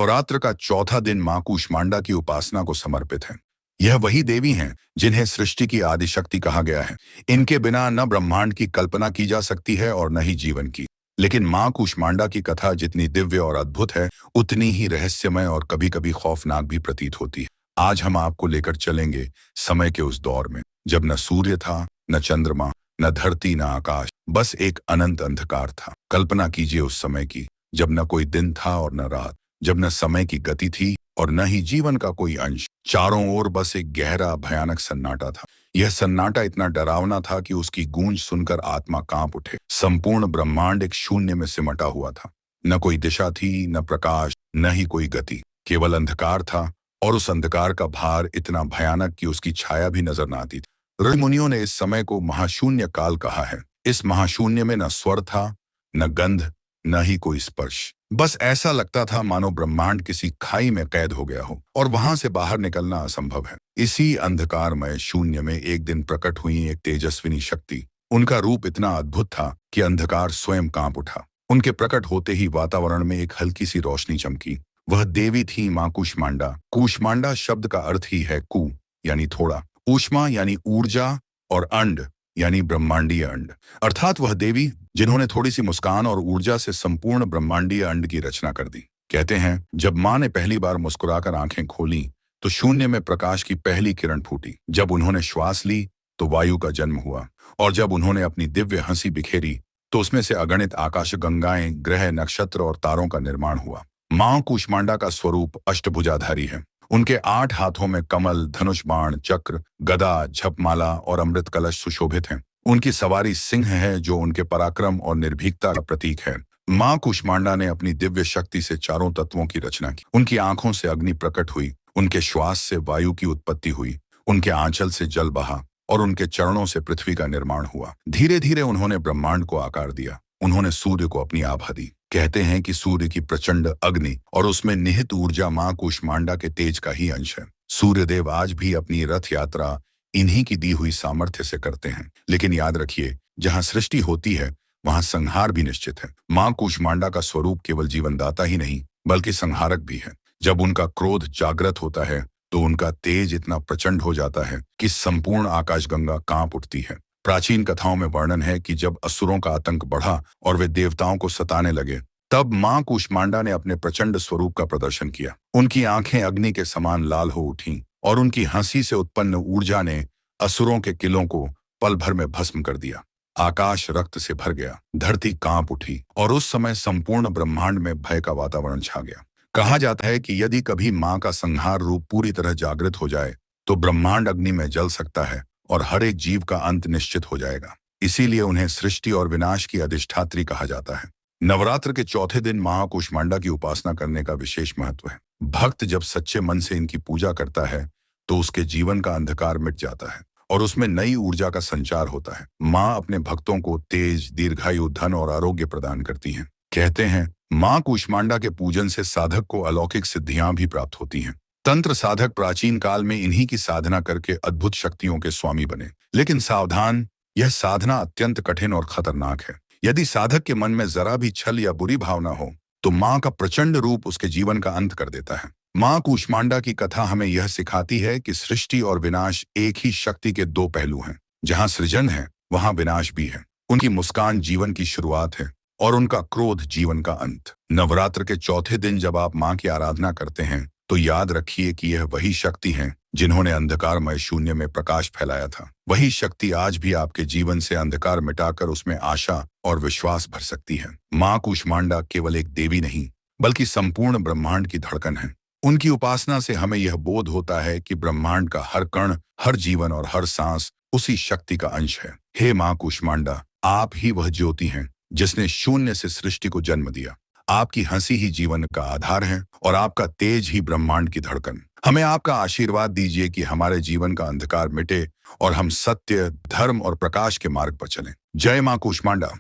नवरात्र का चौथा दिन मां कूष्मांडा की उपासना को समर्पित है। यह वही देवी हैं जिन्हें सृष्टि की आदि शक्ति कहा गया है। इनके बिना न ब्रह्मांड की कल्पना की जा सकती है और न ही जीवन की। लेकिन मां कूष्मांडा की कथा जितनी दिव्य और अद्भुत है, उतनी ही रहस्यमय और कभी-कभी खौफनाक भी प्रतीत होती है। आज हम आपको लेकर चलेंगे समय के उस दौर में, जब न सूर्य था, न चंद्रमा, न धरती, न आकाश, बस एक अनंत अंधकार था। कल्पना कीजिए उस समय की, जब न कोई दिन था और न रात, जब न समय की गति थी और न ही जीवन का कोई अंश। चारों ओर बस एक गहरा भयानक सन्नाटा था। यह सन्नाटा इतना डरावना था कि उसकी गूंज सुनकर आत्मा कांप उठे। संपूर्ण ब्रह्मांड एक शून्य में सिमटा हुआ था। न कोई दिशा थी, न प्रकाश, न ही कोई गति, केवल अंधकार था। और उस अंधकार का भार इतना भयानक कि उसकी छाया भी नजर न आती थी। ऋषि मुनियों ने इस समय को महाशून्य काल कहा है। इस महाशून्य में न स्वर था, न गंध, न ही कोई स्पर्श। बस ऐसा लगता था मानो ब्रह्मांड किसी खाई में कैद हो गया हो और वहां से बाहर निकलना असंभव है। इसी अंधकारमय शून्य में एक दिन प्रकट हुई एक तेजस्विनी शक्ति। उनका रूप इतना अद्भुत था कि अंधकार स्वयं कांप उठा। उनके प्रकट होते ही वातावरण में एक हल्की सी रोशनी चमकी। वह देवी थी मां कूष्मांडा। कूष्मांडा शब्द का अर्थ ही है कु यानी थोड़ा, ऊष्मा यानी ऊर्जा और अंड यानी ब्रह्मांडीय अंड। अर्थात वह देवी जिन्होंने थोड़ी सी मुस्कान और ऊर्जा से संपूर्ण ब्रह्मांडीय अंड की रचना कर दी। कहते हैं जब मां ने पहली बार मुस्कुराकर आंखें खोली तो शून्य में प्रकाश की पहली किरण फूटी। जब उन्होंने श्वास ली तो वायु का जन्म हुआ और जब उन्होंने अपनी दिव्य हंसी बिखेरी तो उसमें से अगणित आकाश गंगाएं, ग्रह, नक्षत्र और तारों का निर्माण हुआ। मां कूष्मांडा का स्वरूप अष्टभुजाधारी है। उनके 8 हाथों में कमल, धनुष, बाण, चक्र, गदा, झपमाला और अमृत कलश सुशोभित हैं। उनकी सवारी सिंह है जो उनके पराक्रम और निर्भीकता का प्रतीक है। मां कूष्मांडा ने अपनी दिव्य शक्ति से चारों तत्वों की रचना की। उनकी आंखों से अग्नि प्रकट हुई, उनके श्वास से वायु की उत्पत्ति हुई, उनके आंचल से जल बहा और उनके चरणों से पृथ्वी का निर्माण हुआ। धीरे धीरे उन्होंने ब्रह्मांड को आकार दिया। उन्होंने सूर्य को अपनी आभा दी। कहते हैं कि सूर्य की प्रचंड अग्नि और उसमें निहित ऊर्जा मां कूष्मांडा के तेज का ही अंश है। सूर्यदेव आज भी अपनी रथ यात्रा इन्हीं की दी हुई सामर्थ्य से करते हैं। लेकिन याद रखिए, जहां सृष्टि होती है वहां संहार भी निश्चित है। मां कूष्मांडा का स्वरूप केवल जीवनदाता ही नहीं बल्कि संहारक भी है। जब उनका क्रोध जागृत होता है तो उनका तेज इतना प्रचंड हो जाता है कि संपूर्ण आकाशगंगा कांप उठती है। प्राचीन कथाओं में वर्णन है कि जब असुरों का आतंक बढ़ा और वे देवताओं को सताने लगे, तब मां कूष्मांडा ने अपने प्रचंड स्वरूप का प्रदर्शन किया। उनकी आंखें अग्नि के समान लाल हो उठीं और उनकी हंसी से उत्पन्न ऊर्जा ने असुरों के किलों को पल भर में भस्म कर दिया। आकाश रक्त से भर गया, धरती कांप उठी और उस समय संपूर्ण ब्रह्मांड में भय का वातावरण छा गया। कहा जाता है कि यदि कभी मां का संहार रूप पूरी तरह जागृत हो जाए तो ब्रह्मांड अग्नि में जल सकता है और हर एक जीव का अंत निश्चित हो जाएगा। इसीलिए उन्हें सृष्टि और विनाश की अधिष्ठात्री कहा जाता है। नवरात्र के चौथे दिन मां कूष्मांडा की उपासना करने का विशेष महत्व है। भक्त जब सच्चे मन से इनकी पूजा करता है तो उसके जीवन का अंधकार मिट जाता है और उसमें नई ऊर्जा का संचार होता है। मां अपने भक्तों को तेज, दीर्घायु, धन और आरोग्य प्रदान करती हैं। कहते हैं मां कूष्मांडा के पूजन से साधक को अलौकिक सिद्धियां भी प्राप्त होती हैं। तंत्र साधक प्राचीन काल में इन्हीं की साधना करके अद्भुत शक्तियों के स्वामी बने। लेकिन सावधान, यह साधना अत्यंत कठिन और खतरनाक है। यदि साधक के मन में जरा भी छल या बुरी भावना हो तो मां का प्रचंड रूप उसके जीवन का अंत कर देता है। मां कूष्मांडा की कथा हमें यह सिखाती है कि सृष्टि और विनाश एक ही शक्ति के दो पहलू हैं। जहां सृजन है वहां विनाश भी है। उनकी मुस्कान जीवन की शुरुआत है और उनका क्रोध जीवन का अंत। नवरात्र के चौथे दिन जब आप मां की आराधना करते हैं तो याद रखिए कि यह वही शक्ति है जिन्होंने अंधकारमय शून्य में प्रकाश फैलाया था। वही शक्ति आज भी आपके जीवन से अंधकार मिटाकर उसमें आशा और विश्वास भर सकती है। मां कूष्मांडा केवल एक देवी नहीं बल्कि संपूर्ण ब्रह्मांड की धड़कन है। उनकी उपासना से हमें यह बोध होता है कि ब्रह्मांड का हर कण, हर जीवन और हर सांस उसी शक्ति का अंश है। हे मां कूष्मांडा, आप ही वह ज्योति हैं जिसने शून्य से सृष्टि को जन्म दिया। आपकी हंसी ही जीवन का आधार है और आपका तेज ही ब्रह्मांड की धड़कन। हमें आपका आशीर्वाद दीजिए कि हमारे जीवन का अंधकार मिटे और हम सत्य, धर्म और प्रकाश के मार्ग पर चलें। जय मां कूष्मांडा।